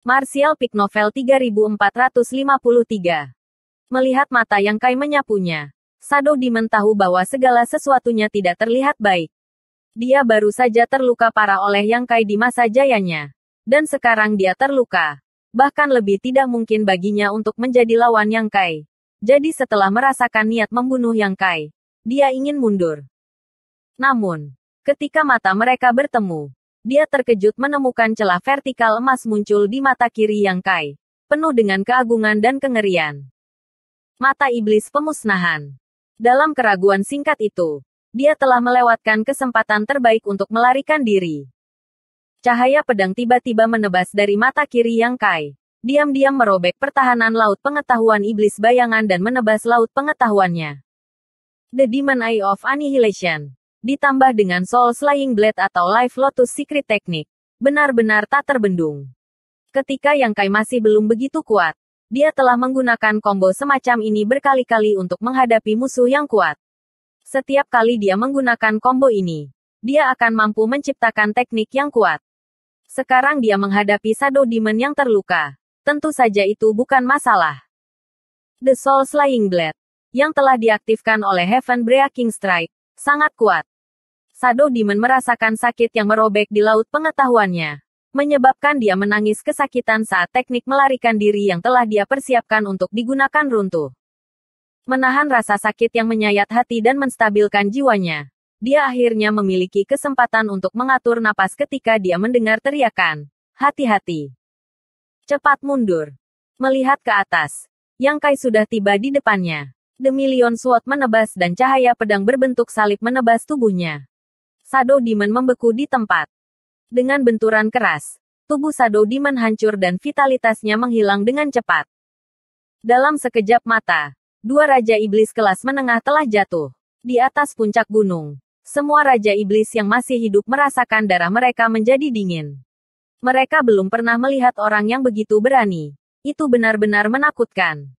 Martial Peak Novel 3453. Melihat mata Yang Kai menyapunya, Shadow Demon tahu bahwa segala sesuatunya tidak terlihat baik. Dia baru saja terluka parah oleh Yang Kai di masa jayanya. Dan sekarang dia terluka. Bahkan lebih tidak mungkin baginya untuk menjadi lawan Yang Kai. Jadi setelah merasakan niat membunuh Yang Kai, dia ingin mundur. Namun, ketika mata mereka bertemu, dia terkejut menemukan celah vertikal emas muncul di mata kiri Yang Kai, penuh dengan keagungan dan kengerian. Mata iblis pemusnahan. Dalam keraguan singkat itu, dia telah melewatkan kesempatan terbaik untuk melarikan diri. Cahaya pedang tiba-tiba menebas dari mata kiri Yang Kai. Diam-diam merobek pertahanan laut pengetahuan iblis bayangan dan menebas laut pengetahuannya. The Demon Eye of Annihilation. Ditambah dengan Soul Slaying Blade atau Life Lotus Secret Technique. Benar-benar tak terbendung. Ketika Yang Kai masih belum begitu kuat, dia telah menggunakan combo semacam ini berkali-kali untuk menghadapi musuh yang kuat. Setiap kali dia menggunakan combo ini, dia akan mampu menciptakan teknik yang kuat. Sekarang dia menghadapi Shadow Demon yang terluka. Tentu saja itu bukan masalah. The Soul Slaying Blade, yang telah diaktifkan oleh Heaven Breaking Strike, sangat kuat. Shadow Demon merasakan sakit yang merobek di laut pengetahuannya, menyebabkan dia menangis kesakitan saat teknik melarikan diri yang telah dia persiapkan untuk digunakan runtuh. Menahan rasa sakit yang menyayat hati dan menstabilkan jiwanya, dia akhirnya memiliki kesempatan untuk mengatur napas ketika dia mendengar teriakan, "Hati-hati! Cepat mundur!" Melihat ke atas, Yang Kai sudah tiba di depannya. The Million Sword menebas dan cahaya pedang berbentuk salib menebas tubuhnya. Shadow Demon membeku di tempat. Dengan benturan keras, tubuh Shadow Demon hancur dan vitalitasnya menghilang dengan cepat. Dalam sekejap mata, dua Raja Iblis kelas menengah telah jatuh. Di atas puncak gunung, semua Raja Iblis yang masih hidup merasakan darah mereka menjadi dingin. Mereka belum pernah melihat orang yang begitu berani. Itu benar-benar menakutkan.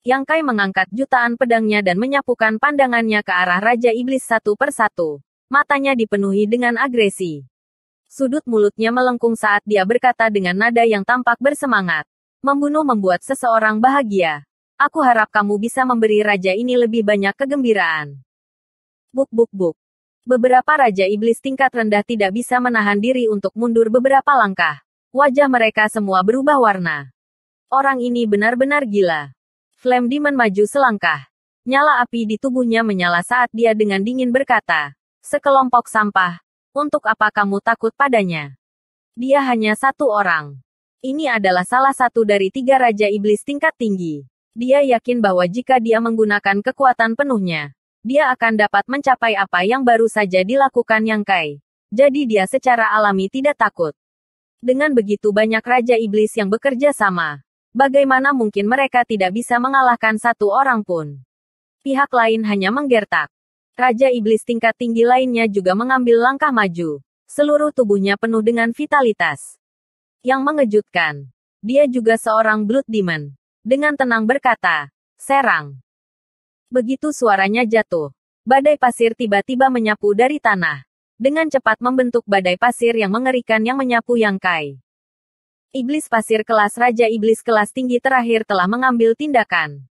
Yang Kai mengangkat jutaan pedangnya dan menyapukan pandangannya ke arah Raja Iblis satu persatu. Matanya dipenuhi dengan agresi. Sudut mulutnya melengkung saat dia berkata dengan nada yang tampak bersemangat. Membunuh membuat seseorang bahagia. Aku harap kamu bisa memberi raja ini lebih banyak kegembiraan. Buk buk buk. Beberapa Raja Iblis tingkat rendah tidak bisa menahan diri untuk mundur beberapa langkah. Wajah mereka semua berubah warna. Orang ini benar-benar gila. Flame Demon maju selangkah. Nyala api di tubuhnya menyala saat dia dengan dingin berkata, "Sekelompok sampah. Untuk apa kamu takut padanya? Dia hanya satu orang. Ini adalah salah satu dari 3 Raja Iblis tingkat tinggi. Dia yakin bahwa jika dia menggunakan kekuatan penuhnya, dia akan dapat mencapai apa yang baru saja dilakukan Yang Kai. Jadi dia secara alami tidak takut. Dengan begitu banyak Raja Iblis yang bekerja sama, bagaimana mungkin mereka tidak bisa mengalahkan satu orang pun?" Pihak lain hanya menggertak. Raja Iblis tingkat tinggi lainnya juga mengambil langkah maju. Seluruh tubuhnya penuh dengan vitalitas. Yang mengejutkan, dia juga seorang Blood Demon. Dengan tenang berkata, "Serang." Begitu suaranya jatuh, badai pasir tiba-tiba menyapu dari tanah. Dengan cepat membentuk badai pasir yang mengerikan yang menyapu Yang Kai. Iblis pasir kelas Raja Iblis kelas tinggi terakhir telah mengambil tindakan.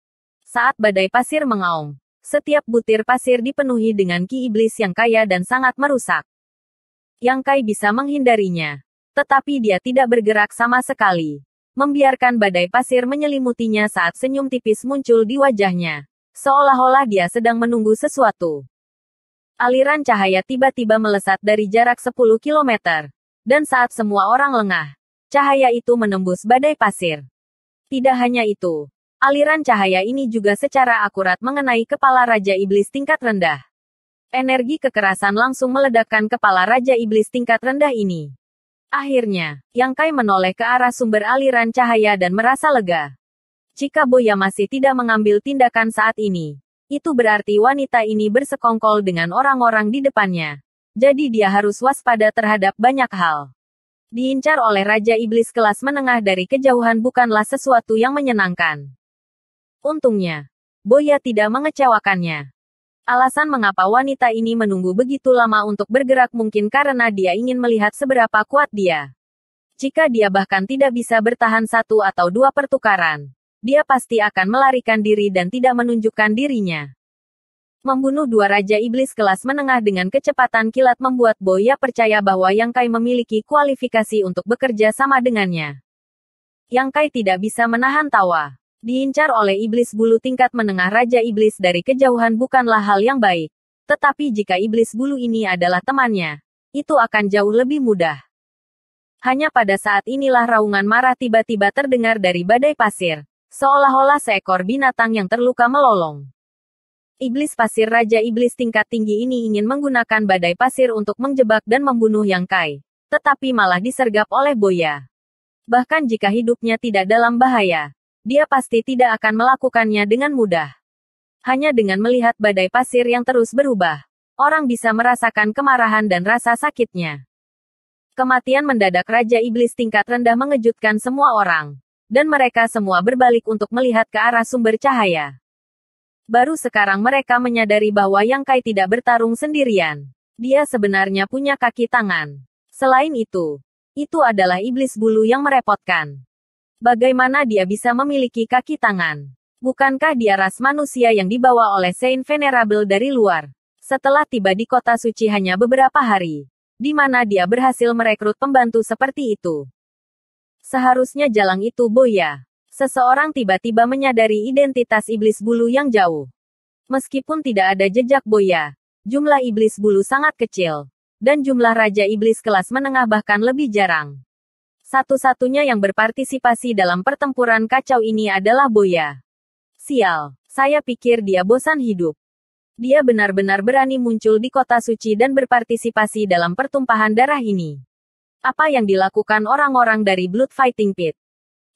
Saat badai pasir mengaum, setiap butir pasir dipenuhi dengan ki iblis yang kaya dan sangat merusak. Yang Kai bisa menghindarinya, tetapi dia tidak bergerak sama sekali. Membiarkan badai pasir menyelimutinya saat senyum tipis muncul di wajahnya. Seolah-olah dia sedang menunggu sesuatu. Aliran cahaya tiba-tiba melesat dari jarak 10 km. Dan saat semua orang lengah, cahaya itu menembus badai pasir. Tidak hanya itu, aliran cahaya ini juga secara akurat mengenai kepala Raja Iblis tingkat rendah. Energi kekerasan langsung meledakkan kepala Raja Iblis tingkat rendah ini. Akhirnya, Yang Kai menoleh ke arah sumber aliran cahaya dan merasa lega. Jika Boya masih tidak mengambil tindakan saat ini, itu berarti wanita ini bersekongkol dengan orang-orang di depannya. Jadi dia harus waspada terhadap banyak hal. Diincar oleh Raja Iblis kelas menengah dari kejauhan bukanlah sesuatu yang menyenangkan. Untungnya, Boya tidak mengecewakannya. Alasan mengapa wanita ini menunggu begitu lama untuk bergerak mungkin karena dia ingin melihat seberapa kuat dia. Jika dia bahkan tidak bisa bertahan 1 atau 2 pertukaran, dia pasti akan melarikan diri dan tidak menunjukkan dirinya. Membunuh 2 Raja Iblis kelas menengah dengan kecepatan kilat membuat Boya percaya bahwa Yang Kai memiliki kualifikasi untuk bekerja sama dengannya. Yang Kai tidak bisa menahan tawa. Diincar oleh iblis bulu tingkat menengah Raja Iblis dari kejauhan bukanlah hal yang baik. Tetapi jika iblis bulu ini adalah temannya, itu akan jauh lebih mudah. Hanya pada saat inilah raungan marah tiba-tiba terdengar dari badai pasir, seolah-olah seekor binatang yang terluka melolong. Iblis pasir Raja Iblis tingkat tinggi ini ingin menggunakan badai pasir untuk menjebak dan membunuh Yang Kai, tetapi malah disergap oleh Boya. Bahkan jika hidupnya tidak dalam bahaya, dia pasti tidak akan melakukannya dengan mudah. Hanya dengan melihat badai pasir yang terus berubah, orang bisa merasakan kemarahan dan rasa sakitnya. Kematian mendadak Raja Iblis tingkat rendah mengejutkan semua orang, dan mereka semua berbalik untuk melihat ke arah sumber cahaya. Baru sekarang mereka menyadari bahwa Yang Kai tidak bertarung sendirian. Dia sebenarnya punya kaki tangan. Selain itu adalah iblis bulu yang merepotkan. Bagaimana dia bisa memiliki kaki tangan? Bukankah dia ras manusia yang dibawa oleh Saint Venerable dari luar? Setelah tiba di kota suci hanya beberapa hari, di mana dia berhasil merekrut pembantu seperti itu. Seharusnya jalang itu Boya. Seseorang tiba-tiba menyadari identitas iblis bulu yang jauh. Meskipun tidak ada jejak Boya, jumlah iblis bulu sangat kecil, dan jumlah Raja Iblis kelas menengah bahkan lebih jarang. Satu-satunya yang berpartisipasi dalam pertempuran kacau ini adalah Boya. Sial, saya pikir dia bosan hidup. Dia benar-benar berani muncul di kota suci dan berpartisipasi dalam pertumpahan darah ini. Apa yang dilakukan orang-orang dari Blood Fighting Pit?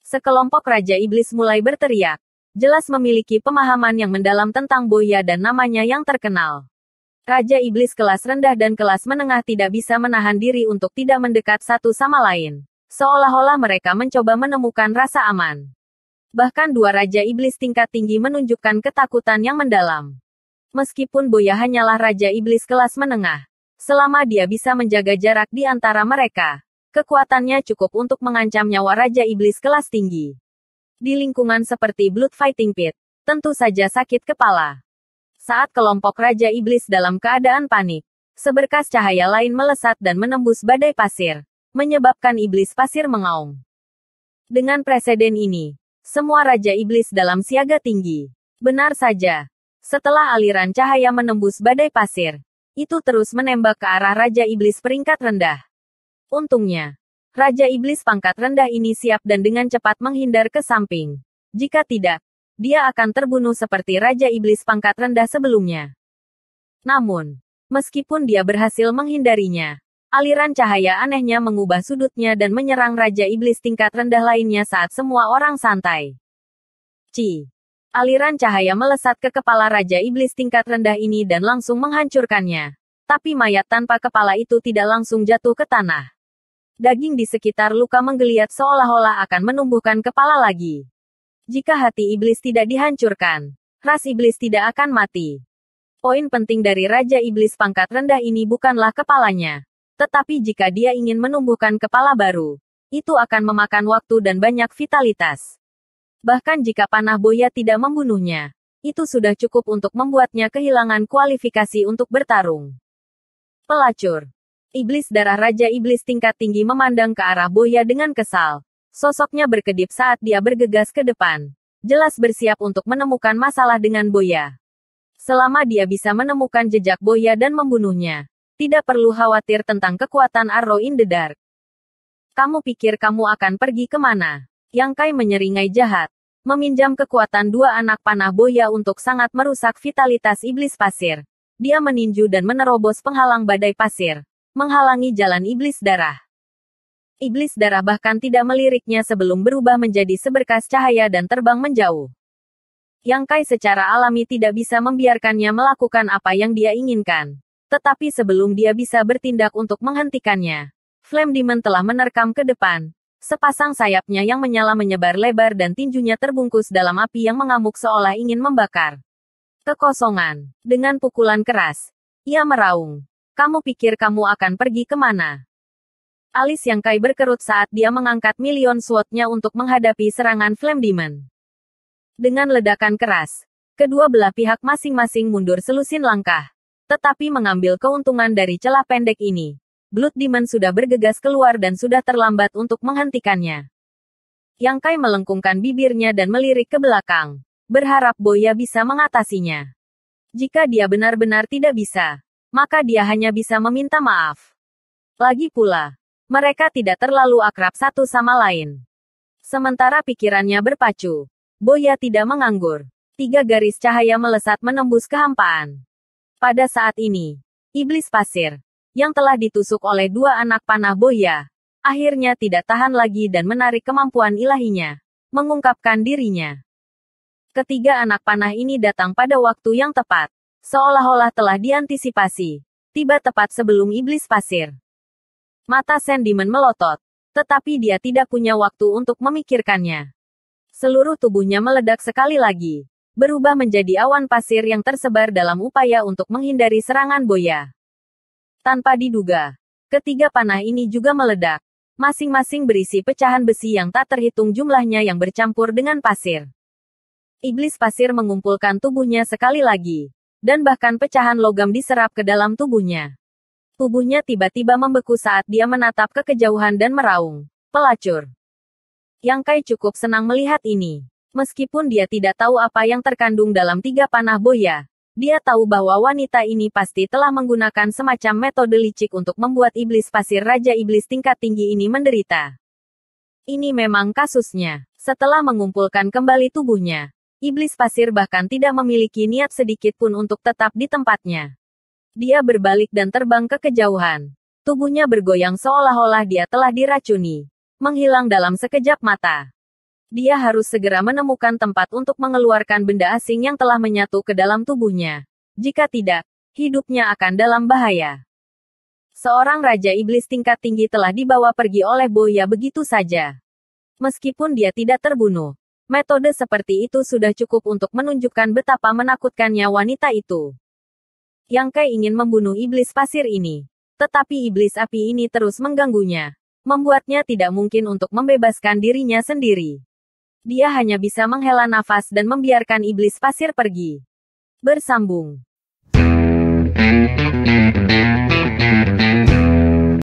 Sekelompok Raja Iblis mulai berteriak. Jelas memiliki pemahaman yang mendalam tentang Boya dan namanya yang terkenal. Raja Iblis kelas rendah dan kelas menengah tidak bisa menahan diri untuk tidak mendekat satu sama lain. Seolah-olah mereka mencoba menemukan rasa aman. Bahkan 2 Raja Iblis tingkat tinggi menunjukkan ketakutan yang mendalam. Meskipun Boya hanyalah Raja Iblis kelas menengah, selama dia bisa menjaga jarak di antara mereka, kekuatannya cukup untuk mengancam nyawa Raja Iblis kelas tinggi. Di lingkungan seperti Blood Fighting Pit, tentu saja sakit kepala. Saat kelompok Raja Iblis dalam keadaan panik, seberkas cahaya lain melesat dan menembus badai pasir, menyebabkan Iblis pasir mengaum. Dengan preseden ini, semua Raja Iblis dalam siaga tinggi. Benar saja. Setelah aliran cahaya menembus badai pasir, itu terus menembak ke arah Raja Iblis peringkat rendah. Untungnya, Raja Iblis pangkat rendah ini siap dan dengan cepat menghindar ke samping. Jika tidak, dia akan terbunuh seperti Raja Iblis pangkat rendah sebelumnya. Namun, meskipun dia berhasil menghindarinya, aliran cahaya anehnya mengubah sudutnya dan menyerang Raja Iblis tingkat rendah lainnya saat semua orang santai. Aliran cahaya melesat ke kepala Raja Iblis tingkat rendah ini dan langsung menghancurkannya. Tapi mayat tanpa kepala itu tidak langsung jatuh ke tanah. Daging di sekitar luka menggeliat seolah-olah akan menumbuhkan kepala lagi. Jika hati iblis tidak dihancurkan, ras iblis tidak akan mati. Poin penting dari Raja Iblis pangkat rendah ini bukanlah kepalanya. Tetapi jika dia ingin menumbuhkan kepala baru, itu akan memakan waktu dan banyak vitalitas. Bahkan jika panah Boya tidak membunuhnya, itu sudah cukup untuk membuatnya kehilangan kualifikasi untuk bertarung. Pelacur. Iblis darah Raja Iblis tingkat tinggi memandang ke arah Boya dengan kesal. Sosoknya berkedip saat dia bergegas ke depan. Jelas bersiap untuk menemukan masalah dengan Boya. Selama dia bisa menemukan jejak Boya dan membunuhnya, tidak perlu khawatir tentang kekuatan Arrow in the Dark. Kamu pikir kamu akan pergi kemana? Yang Kai menyeringai jahat. Meminjam kekuatan 2 anak panah Boya untuk sangat merusak vitalitas iblis pasir. Dia meninju dan menerobos penghalang badai pasir, menghalangi jalan iblis darah. Iblis darah bahkan tidak meliriknya sebelum berubah menjadi seberkas cahaya dan terbang menjauh. Yang Kai secara alami tidak bisa membiarkannya melakukan apa yang dia inginkan. Tetapi sebelum dia bisa bertindak untuk menghentikannya, Flame Demon telah menerkam ke depan. Sepasang sayapnya yang menyala menyebar lebar dan tinjunya terbungkus dalam api yang mengamuk seolah ingin membakar kekosongan. Dengan pukulan keras, ia meraung. Kamu pikir kamu akan pergi kemana? Alis Yang Kai berkerut saat dia mengangkat Million Sword-nya untuk menghadapi serangan Flame Demon. Dengan ledakan keras, kedua belah pihak masing-masing mundur selusin langkah. Tetapi mengambil keuntungan dari celah pendek ini, Blood Demon sudah bergegas keluar dan sudah terlambat untuk menghentikannya. Yang Kai melengkungkan bibirnya dan melirik ke belakang, berharap Boya bisa mengatasinya. Jika dia benar-benar tidak bisa, maka dia hanya bisa meminta maaf. Lagi pula, mereka tidak terlalu akrab satu sama lain. Sementara pikirannya berpacu, Boya tidak menganggur. 3 garis cahaya melesat menembus kehampaan. Pada saat ini, iblis pasir, yang telah ditusuk oleh 2 anak panah Boya, akhirnya tidak tahan lagi dan menarik kemampuan ilahinya, mengungkapkan dirinya. Ketiga anak panah ini datang pada waktu yang tepat, seolah-olah telah diantisipasi, tiba tepat sebelum iblis pasir. Mata Sand Demon melotot, tetapi dia tidak punya waktu untuk memikirkannya. Seluruh tubuhnya meledak sekali lagi, berubah menjadi awan pasir yang tersebar dalam upaya untuk menghindari serangan Boya. Tanpa diduga, ketiga panah ini juga meledak, masing-masing berisi pecahan besi yang tak terhitung jumlahnya yang bercampur dengan pasir. Iblis pasir mengumpulkan tubuhnya sekali lagi, dan bahkan pecahan logam diserap ke dalam tubuhnya. Tubuhnya tiba-tiba membeku saat dia menatap ke kejauhan dan meraung, "Pelacur." Yang Kai cukup senang melihat ini. Meskipun dia tidak tahu apa yang terkandung dalam 3 panah Boya, dia tahu bahwa wanita ini pasti telah menggunakan semacam metode licik untuk membuat iblis pasir Raja Iblis tingkat tinggi ini menderita. Ini memang kasusnya. Setelah mengumpulkan kembali tubuhnya, iblis pasir bahkan tidak memiliki niat sedikit pun untuk tetap di tempatnya. Dia berbalik dan terbang ke kejauhan. Tubuhnya bergoyang seolah-olah dia telah diracuni, menghilang dalam sekejap mata. Dia harus segera menemukan tempat untuk mengeluarkan benda asing yang telah menyatu ke dalam tubuhnya. Jika tidak, hidupnya akan dalam bahaya. Seorang Raja Iblis tingkat tinggi telah dibawa pergi oleh Boya begitu saja. Meskipun dia tidak terbunuh, metode seperti itu sudah cukup untuk menunjukkan betapa menakutkannya wanita itu. Yang Kai ingin membunuh iblis pasir ini. Tetapi iblis api ini terus mengganggunya, membuatnya tidak mungkin untuk membebaskan dirinya sendiri. Dia hanya bisa menghela nafas dan membiarkan iblis pasir pergi. Bersambung.